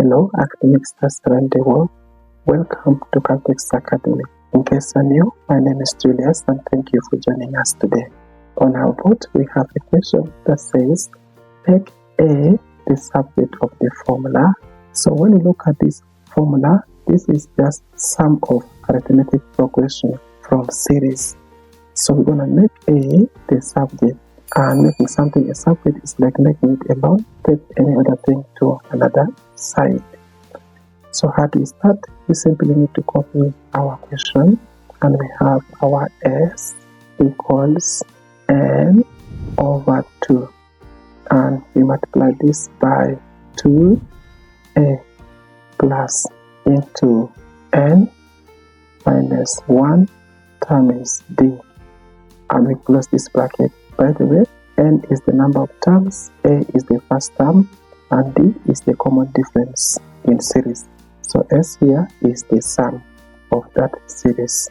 Hello, academic stars around the world. Welcome to Caltex Academy. In case you're new, my name is Julius and thank you for joining us today. On our board, we have a question that says, make A the subject of the formula. So when you look at this formula, this is just sum of arithmetic progression from series. So we're going to make A the subject. And making something a subject is like making it alone, take any other thing to another side. So how do we start? We simply need to copy our question, and we have our S equals n over 2, and we multiply this by 2a plus into n minus 1 times d, and we close this bracket. By the way, n is the number of terms, a is the first term, and d is the common difference in series. So s here is the sum of that series.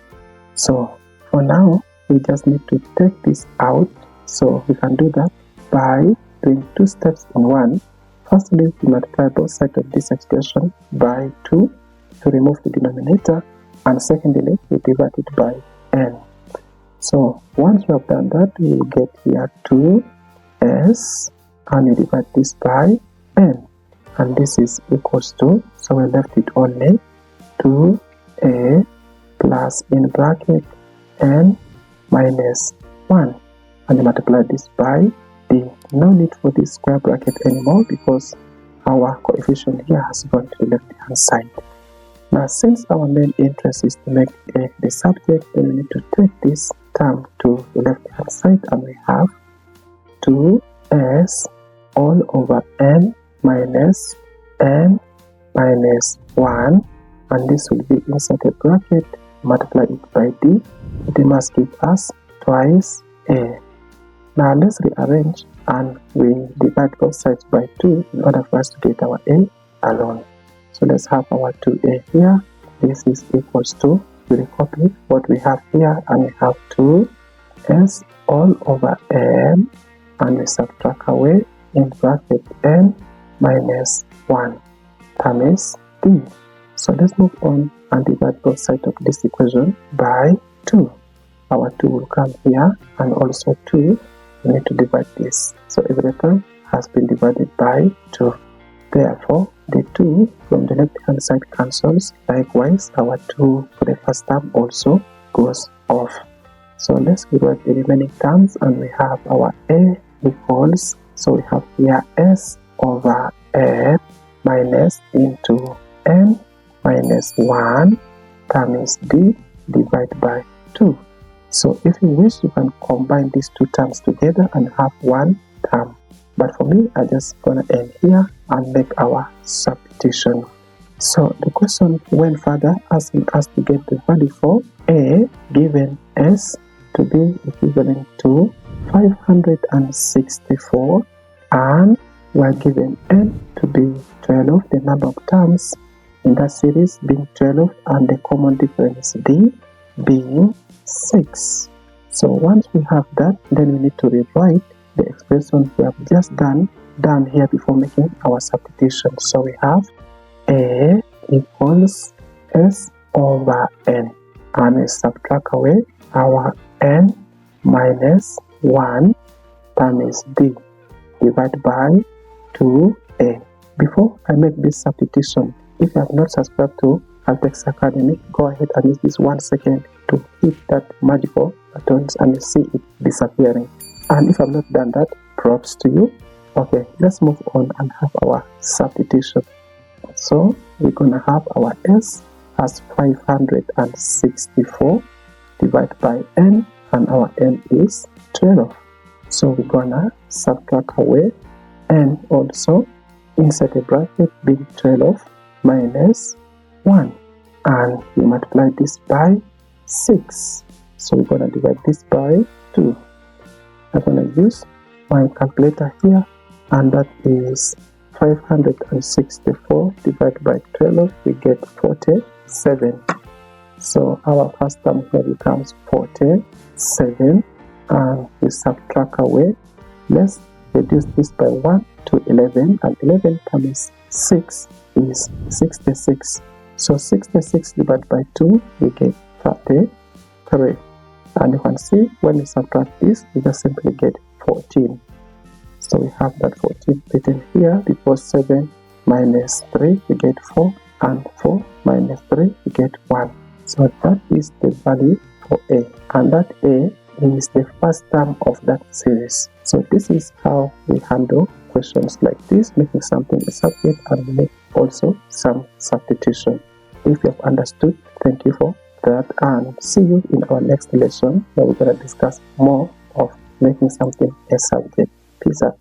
So for now, we just need to take this out. So we can do that by doing two steps in one. Firstly, we multiply both sides of this expression by 2 to remove the denominator, and secondly, we divide it by n. So once we have done that, we will get here 2s, and we divide this by n, and this is equals to, so we left it only 2a plus in bracket n minus 1, and we multiply this by d. No need for this square bracket anymore because our coefficient here has gone to the left hand side. Now, since our main interest is to make A the subject, then we need to take this term to the left hand side, and we have 2s all over n minus 1, and this will be inside a bracket, multiply it by d. It must give us twice a. Now let's rearrange, and we divide both sides by 2 in order for us to get our a alone. So let's have our 2a here. This is equals to, we recopy what we have here, and we have 2s all over n, and we subtract away in bracket n minus 1 times d. So let's move on and divide both sides of this equation by 2. Our 2 will come here, and also 2, we need to divide this. So every term has been divided by 2. Therefore, the 2 from the left hand side cancels. Likewise, our 2 for the first term also goes off. So let's rewrite the remaining terms, and we have our a equals, so we have here s over n minus into n minus 1 times d divided by 2. So if you wish, you can combine these two terms together and have one term. But for me, I just gonna end here and make our substitution. So the question went further, asking us to get the value for a given s to be equivalent to 564, and we are given n to be 12, the number of terms in that series being 12, and the common difference d being 6. So once we have that, then we need to rewrite the expression we have just done here before making our substitution. So we have a equals s over n, and we subtract away our n minus 1 times d divided by 2a. Before I make this substitution, if you have not subscribed to Caltex Academy, go ahead and use this 1 second to hit that magical buttons, and you see it disappearing. And if I've not done that, props to you. Okay, let's move on and have our substitution. So we're gonna have our s as 564 divided by n, and our n is 12. So we're gonna subtract away n also inside a bracket being 12 minus 1, and we multiply this by 6. So we're gonna divide this by 2. I'm gonna use my calculator here, and that is 564 divided by 12, we get 47. So our first term here becomes 47, and we subtract away. Let's reduce this by 1 to 11, and 11 times 6 is 66. So 66 divided by 2, we get 33. And you can see when we subtract this, we just simply get 14. So we have that 14 written here, because 7 minus 3, we get 4, and 4 minus 3, we get 1. So that is the value for A, and that A is the first term of that series. So this is how we handle questions like this, making something a subject and make also some substitution. If you have understood, thank you for that, and see you in our next lesson, where we're going to discuss more of making something a subject. Peace out.